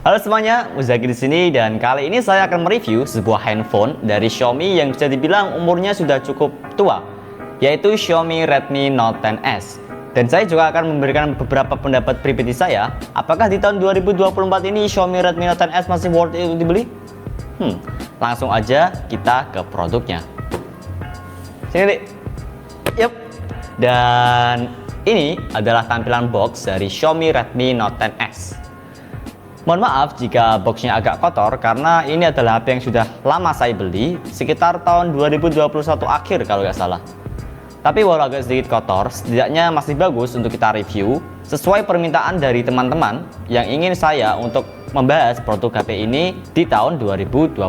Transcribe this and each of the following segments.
Halo semuanya, Muzaki di sini dan kali ini saya akan mereview sebuah handphone dari Xiaomi yang bisa dibilang umurnya sudah cukup tua, yaitu Xiaomi Redmi Note 10s. Dan saya juga akan memberikan beberapa pendapat pribadi saya, apakah di tahun 2024 ini Xiaomi Redmi Note 10s masih worth it untuk dibeli? Langsung aja kita ke produknya. Sini deh. Yup. Dan ini adalah tampilan box dari Xiaomi Redmi Note 10s. Mohon maaf jika boxnya agak kotor karena ini adalah HP yang sudah lama saya beli, sekitar tahun 2021 akhir kalau nggak salah. Tapi walau agak sedikit kotor, setidaknya masih bagus untuk kita review sesuai permintaan dari teman-teman yang ingin saya untuk membahas produk HP ini di tahun 2024.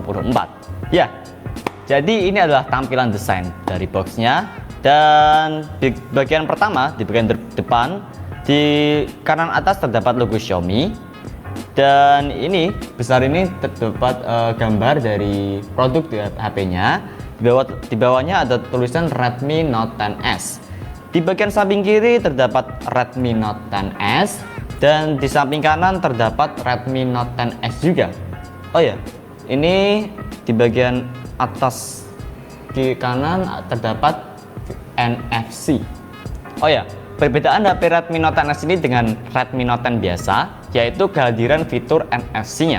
Ya, jadi ini adalah tampilan desain dari boxnya. Dan di bagian pertama, di bagian depan, di kanan atas terdapat logo Xiaomi. Dan ini besar ini terdapat gambar dari produk di HP-nya. Di bawahnya ada tulisan Redmi Note 10s. Di bagian samping kiri terdapat Redmi Note 10s dan di samping kanan terdapat Redmi Note 10s juga. Oh ya, ini di bagian atas kiri kanan terdapat NFC. Oh ya, perbedaan HP Redmi Note 10s ini dengan Redmi Note 10 biasa yaitu kehadiran fitur NFC-nya.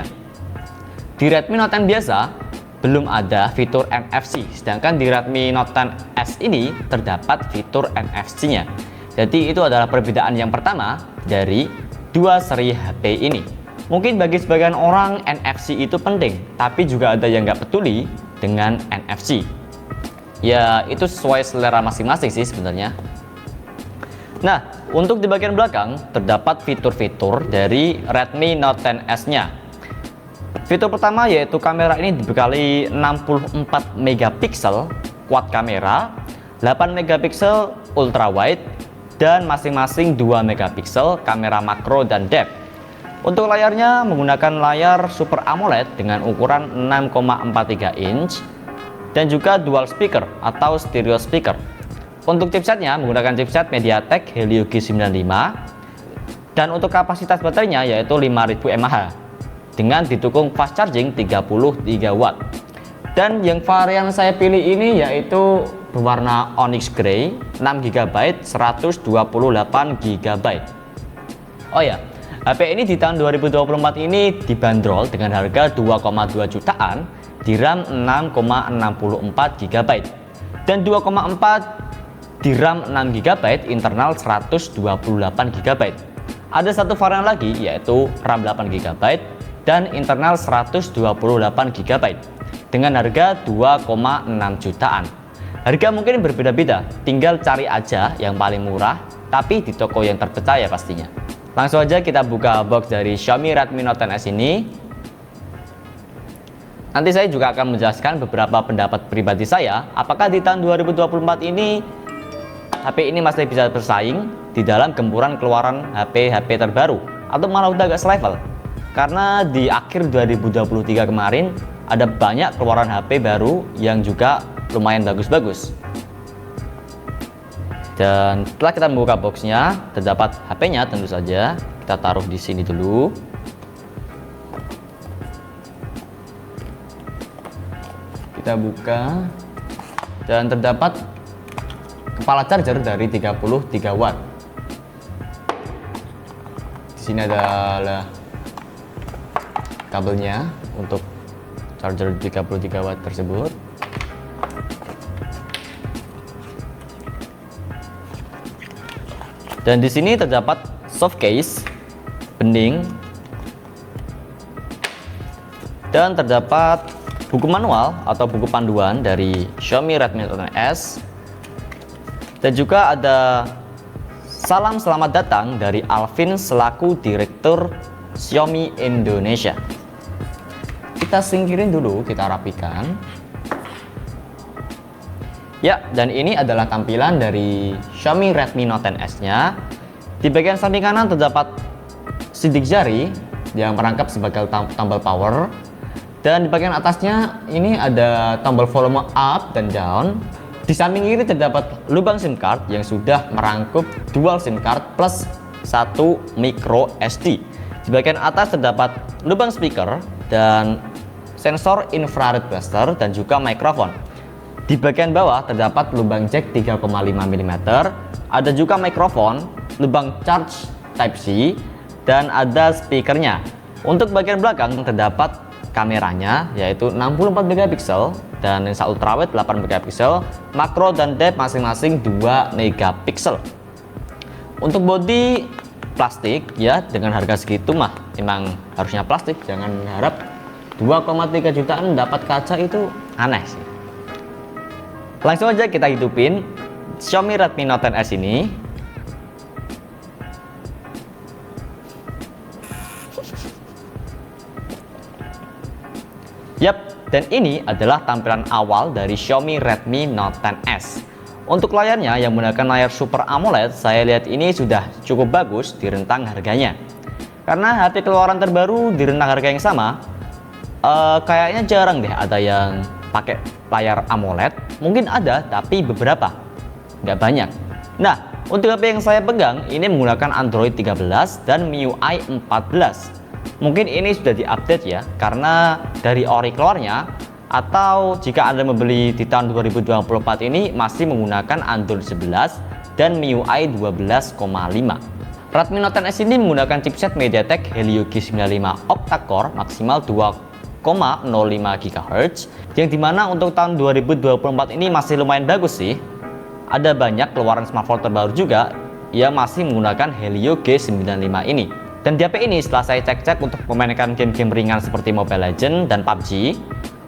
Di Redmi Note 10 biasa belum ada fitur NFC, sedangkan di Redmi Note 10s ini terdapat fitur NFC-nya. Jadi itu adalah perbedaan yang pertama dari dua seri HP ini. Mungkin bagi sebagian orang NFC itu penting, tapi juga ada yang nggak peduli dengan NFC. Ya itu sesuai selera masing-masing sih sebenarnya. Nah, untuk di bagian belakang terdapat fitur-fitur dari Redmi Note 10s-nya. Fitur pertama yaitu kamera ini dibekali 64 megapiksel quad kamera, 8 megapiksel ultra wide, dan masing-masing 2 megapiksel kamera makro dan depth. Untuk layarnya menggunakan layar Super AMOLED dengan ukuran 6,43 inch dan juga dual speaker atau stereo speaker. Untuk chipsetnya menggunakan chipset MediaTek Helio G95 dan untuk kapasitas baterainya yaitu 5000 mAh dengan didukung fast charging 33 watt. Dan yang varian saya pilih ini yaitu berwarna Onyx Grey 6GB 128GB. Oh ya, HP ini di tahun 2024 ini dibanderol dengan harga 2,2 jutaan di RAM 6,64GB dan 2,4 di RAM 6GB internal 128GB. Ada satu varian lagi yaitu RAM 8GB dan internal 128GB dengan harga 2,6 jutaan. Harga mungkin berbeda-beda, tinggal cari aja yang paling murah tapi di toko yang terpercaya pastinya. Langsung aja kita buka box dari Xiaomi Redmi Note 10s ini. Nanti saya juga akan menjelaskan beberapa pendapat pribadi saya apakah di tahun 2024 ini HP ini masih bisa bersaing di dalam gempuran keluaran HP terbaru atau malah udah agak selevel. Karena di akhir 2023 kemarin ada banyak keluaran HP baru yang juga lumayan bagus-bagus. Dan setelah kita membuka boxnya, terdapat HP-nya tentu saja. Kita taruh di sini dulu. Kita buka dan terdapat kepala charger dari 33 watt. Di sini adalah kabelnya untuk charger 33 watt tersebut. Dan di sini terdapat soft case, bening, dan terdapat buku manual atau buku panduan dari Xiaomi Redmi Note 10s. Dan juga ada salam selamat datang dari Alvin selaku Direktur Xiaomi Indonesia. Kita singkirin dulu, kita rapikan. Ya, dan ini adalah tampilan dari Xiaomi Redmi Note 10s-nya. Di bagian samping kanan terdapat sidik jari yang merangkap sebagai tombol power. Dan di bagian atasnya ini ada tombol volume up dan down. Di samping kiri terdapat lubang SIM card yang sudah merangkup dual SIM card plus 1 micro SD. Di bagian atas terdapat lubang speaker dan sensor infrared blaster dan juga mikrofon. Di bagian bawah terdapat lubang jack 3,5 mm, ada juga mikrofon, lubang charge Type-C, dan ada speakernya. Untuk bagian belakang terdapat kameranya yaitu 64 megapiksel dan lensa ultrawide 8 megapiksel, makro dan depth masing-masing 2 megapiksel. Untuk bodi plastik ya, dengan harga segitu mah emang harusnya plastik, jangan harap 2,3 jutaan dapat kaca, itu aneh sih. Langsung aja kita hidupin Xiaomi Redmi Note 10S ini. Yap, dan ini adalah tampilan awal dari Xiaomi Redmi Note 10S. Untuk layarnya yang menggunakan layar Super AMOLED, saya lihat ini sudah cukup bagus di rentang harganya. Karena HP keluaran terbaru di rentang harga yang sama, kayaknya jarang deh ada yang pakai layar AMOLED. Mungkin ada, tapi beberapa, nggak banyak. Nah, untuk HP yang saya pegang ini menggunakan Android 13 dan MIUI 14. Mungkin ini sudah diupdate ya, karena dari ori keluarnya, atau jika Anda membeli di tahun 2024 ini masih menggunakan Android 11 dan MIUI 12,5. Redmi Note 10S ini menggunakan chipset MediaTek Helio G95 octa-core maksimal 2,05 GHz, yang dimana untuk tahun 2024 ini masih lumayan bagus sih. Ada banyak keluaran smartphone terbaru juga yang masih menggunakan Helio G95 ini. Dan di HP ini setelah saya cek-cek untuk memainkan game-game ringan seperti Mobile Legends dan PUBG,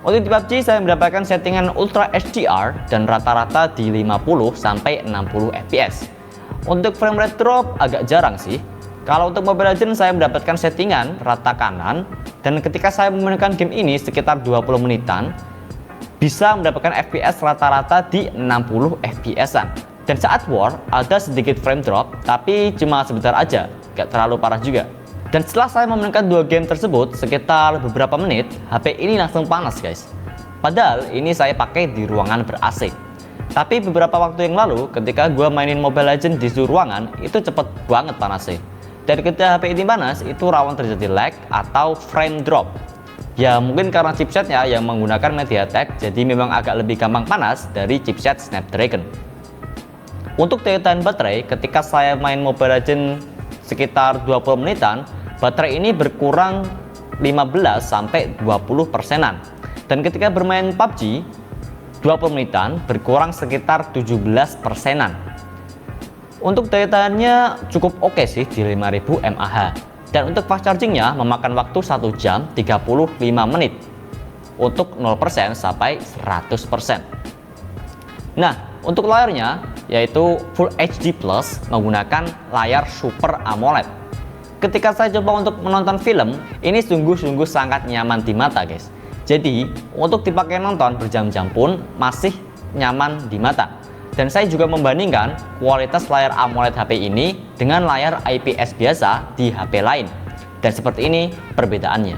untuk di PUBG saya mendapatkan settingan Ultra HDR dan rata-rata di 50 sampai 60 fps. Untuk frame rate drop agak jarang sih. Kalau untuk Mobile Legends saya mendapatkan settingan rata kanan, dan ketika saya memainkan game ini sekitar 20 menitan bisa mendapatkan FPS rata-rata di 60 fps-an. Dan saat war ada sedikit frame drop, tapi cuma sebentar aja, gak terlalu parah juga. Dan setelah saya memainkan dua game tersebut sekitar beberapa menit, HP ini langsung panas guys. Padahal ini saya pakai di ruangan ber-AC. Tapi beberapa waktu yang lalu ketika gue mainin Mobile Legends di suhu ruangan, itu cepet banget panasnya. Dan ketika HP ini panas, itu rawan terjadi lag atau frame drop. Ya mungkin karena chipsetnya yang menggunakan MediaTek, jadi memang agak lebih gampang panas dari chipset Snapdragon. Untuk daya tahan baterai, ketika saya main Mobile Legends sekitar 20 menitan, baterai ini berkurang 15-20%. Dan ketika bermain PUBG 20 menitan berkurang sekitar 17%. Untuk daya tahannya cukup oke sih di 5000 mAh. Dan untuk fast chargingnya memakan waktu 1 jam 35 menit untuk 0% sampai 100%. Nah, untuk layarnya yaitu Full HD Plus menggunakan layar Super AMOLED. Ketika saya coba untuk menonton film, ini sungguh-sungguh sangat nyaman di mata guys. Jadi untuk dipakai nonton berjam-jam pun masih nyaman di mata. Dan saya juga membandingkan kualitas layar AMOLED HP ini dengan layar IPS biasa di HP lain. Dan seperti ini perbedaannya.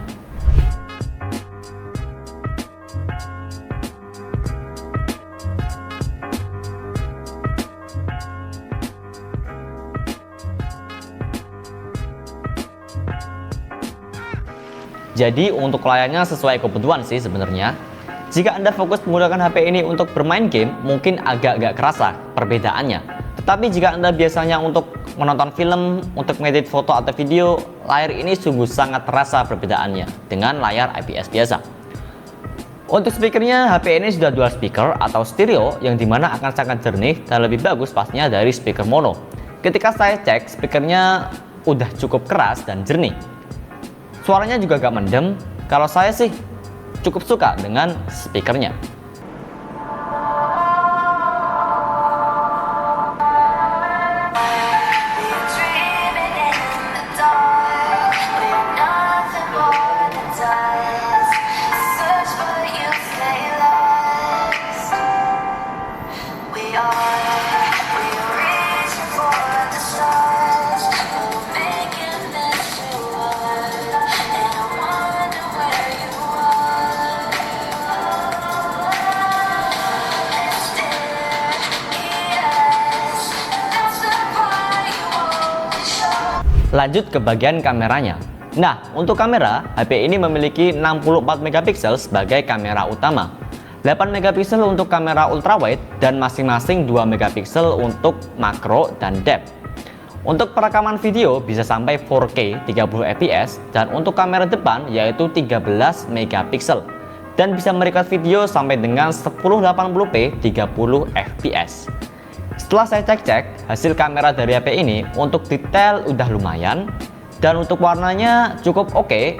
Jadi untuk layarnya sesuai kebutuhan sih sebenarnya. Jika Anda fokus menggunakan HP ini untuk bermain game, mungkin agak-agak kerasa perbedaannya. Tetapi jika Anda biasanya untuk menonton film, untuk ngedit foto atau video, layar ini sungguh sangat terasa perbedaannya dengan layar IPS biasa. Untuk speakernya, HP ini sudah dual speaker atau stereo, yang dimana akan sangat jernih dan lebih bagus pastinya dari speaker mono. Ketika saya cek, speakernya udah cukup keras dan jernih. Suaranya juga gak mendem. Kalau saya sih cukup suka dengan speakernya. Lanjut ke bagian kameranya. Nah, untuk kamera, HP ini memiliki 64 megapiksel sebagai kamera utama, 8 megapiksel untuk kamera ultrawide, dan masing-masing 2 megapiksel untuk makro dan depth. Untuk perekaman video bisa sampai 4K 30 fps, dan untuk kamera depan yaitu 13 megapiksel, dan bisa merecord video sampai dengan 1080p 30 fps. Setelah saya cek-cek, hasil kamera dari HP ini untuk detail udah lumayan, dan untuk warnanya cukup oke.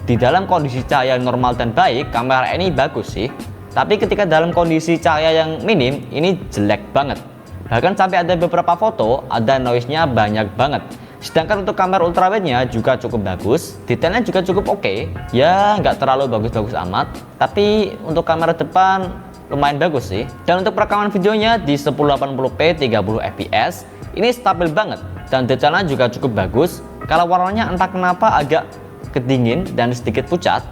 Di dalam kondisi cahaya normal dan baik, kamera ini bagus sih. Tapi ketika dalam kondisi cahaya yang minim, ini jelek banget. Bahkan sampai ada beberapa foto, ada noise-nya banyak banget. Sedangkan untuk kamera ultrawide-nya juga cukup bagus, detailnya juga cukup oke. Ya, nggak terlalu bagus-bagus amat, tapi untuk kamera depan lumayan bagus sih. Dan untuk perekaman videonya di 1080p 30 fps, ini stabil banget. Dan detailnya juga cukup bagus. Kalau warnanya entah kenapa agak kedingin dan sedikit pucat,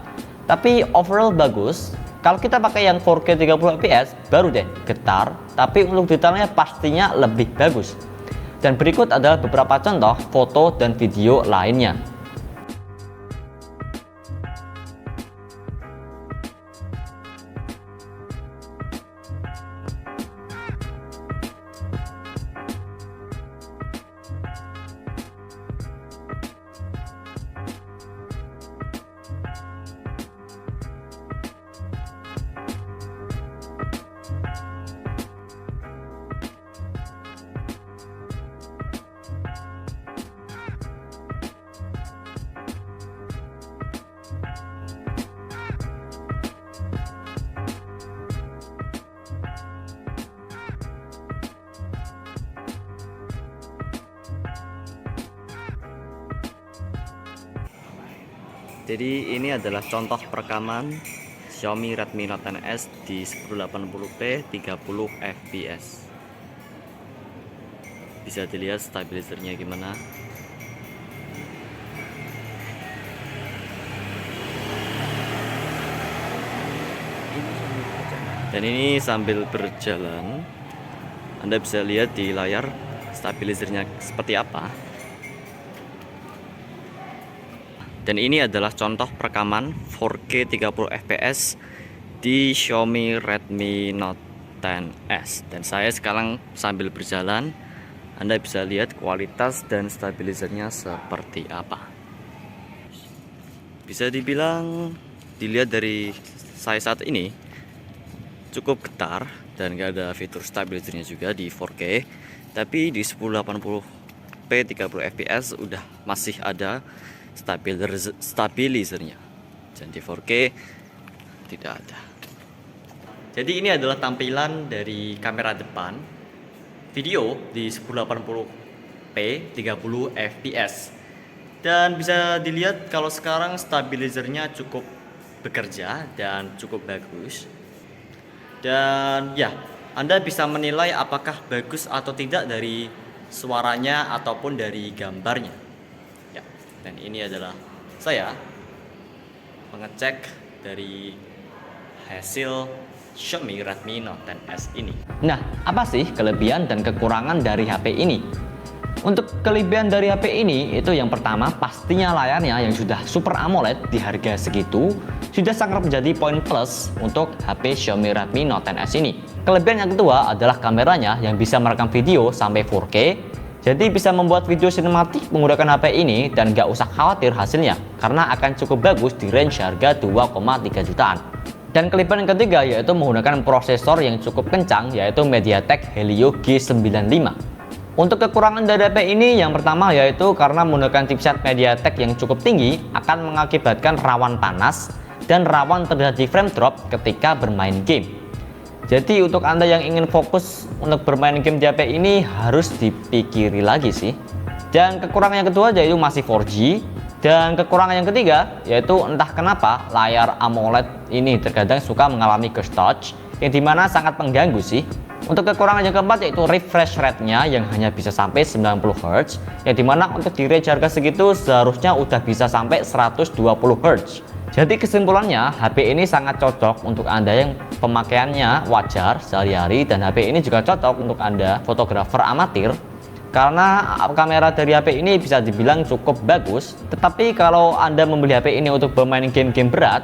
tapi overall bagus. Kalau kita pakai yang 4K 30 fps baru deh getar, tapi untuk detailnya pastinya lebih bagus. Dan berikut adalah beberapa contoh foto dan video lainnya. Jadi ini adalah contoh perekaman Xiaomi Redmi Note 10S di 1080p 30 fps. Bisa dilihat stabilizernya gimana. Dan ini sambil berjalan, Anda bisa lihat di layar stabilizernya seperti apa. Dan ini adalah contoh perekaman 4K 30 fps di Xiaomi Redmi Note 10S. Dan saya sekarang sambil berjalan, Anda bisa lihat kualitas dan stabilizernya seperti apa. Bisa dibilang, dilihat dari saya saat ini, cukup getar dan gak ada fitur stabilizernya juga di 4K. Tapi di 1080p 30 fps udah masih ada stabilizernya, dan di 4K tidak ada. Jadi ini adalah tampilan dari kamera depan video di 1080p 30 fps, dan bisa dilihat kalau sekarang stabilizernya cukup bekerja dan cukup bagus. Dan ya, Anda bisa menilai apakah bagus atau tidak dari suaranya ataupun dari gambarnya. Dan ini adalah saya mengecek dari hasil Xiaomi Redmi Note 10S ini. Nah, apa sih kelebihan dan kekurangan dari HP ini? Untuk kelebihan dari HP ini, itu yang pertama pastinya layarnya yang sudah Super AMOLED di harga segitu sudah sangat menjadi poin plus untuk HP Xiaomi Redmi Note 10S ini. Kelebihan yang kedua adalah kameranya yang bisa merekam video sampai 4K. Jadi bisa membuat video sinematik menggunakan HP ini dan gak usah khawatir hasilnya, karena akan cukup bagus di range harga 2,3 jutaan. Dan kelebihan yang ketiga yaitu menggunakan prosesor yang cukup kencang, yaitu MediaTek Helio G95. Untuk kekurangan dari HP ini, yang pertama yaitu karena menggunakan chipset MediaTek yang cukup tinggi akan mengakibatkan rawan panas dan rawan terjadi frame drop ketika bermain game. Jadi untuk Anda yang ingin fokus untuk bermain game di HP ini harus dipikiri lagi sih. Dan kekurangan yang kedua yaitu masih 4G. Dan kekurangan yang ketiga yaitu entah kenapa layar AMOLED ini terkadang suka mengalami ghost touch, yang dimana sangat mengganggu sih. Untuk kekurangan yang keempat yaitu refresh rate-nya yang hanya bisa sampai 90 Hz, yang dimana untuk di range harga segitu seharusnya udah bisa sampai 120 Hz. Jadi kesimpulannya, HP ini sangat cocok untuk Anda yang pemakaiannya wajar sehari-hari, dan HP ini juga cocok untuk Anda fotografer amatir karena kamera dari HP ini bisa dibilang cukup bagus. Tetapi kalau Anda membeli HP ini untuk bermain game-game berat,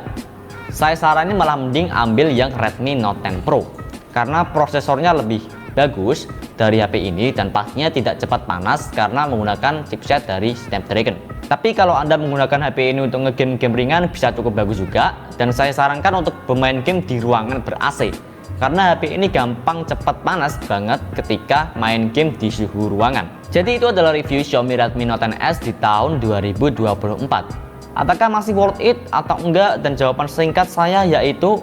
saya saranin malah mending ambil yang Redmi Note 10 Pro, karena prosesornya lebih bagus dari HP ini dan pastinya tidak cepat panas karena menggunakan chipset dari Snapdragon. Tapi kalau Anda menggunakan HP ini untuk ngegame-game ringan bisa cukup bagus juga, dan saya sarankan untuk bermain game di ruangan ber-AC karena HP ini gampang cepat panas banget ketika main game di suhu ruangan. Jadi itu adalah review Xiaomi Redmi Note 10s di tahun 2024. Apakah masih worth it atau enggak? Dan jawaban singkat saya yaitu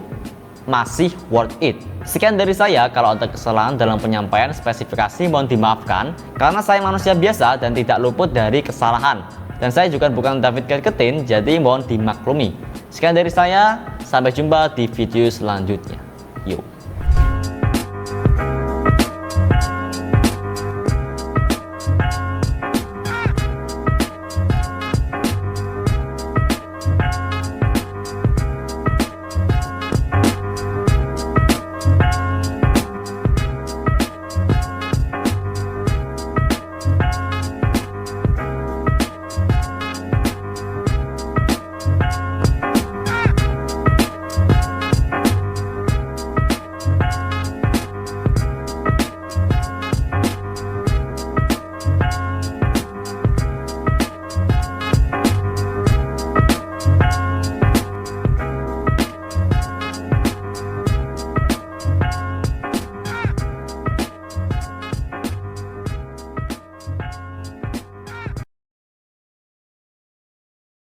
masih worth it. Sekian dari saya. Kalau ada kesalahan dalam penyampaian spesifikasi mohon dimaafkan, karena saya manusia biasa dan tidak luput dari kesalahan. Dan saya juga bukan David Ketin, jadi mohon dimaklumi. Sekian dari saya, sampai jumpa di video selanjutnya.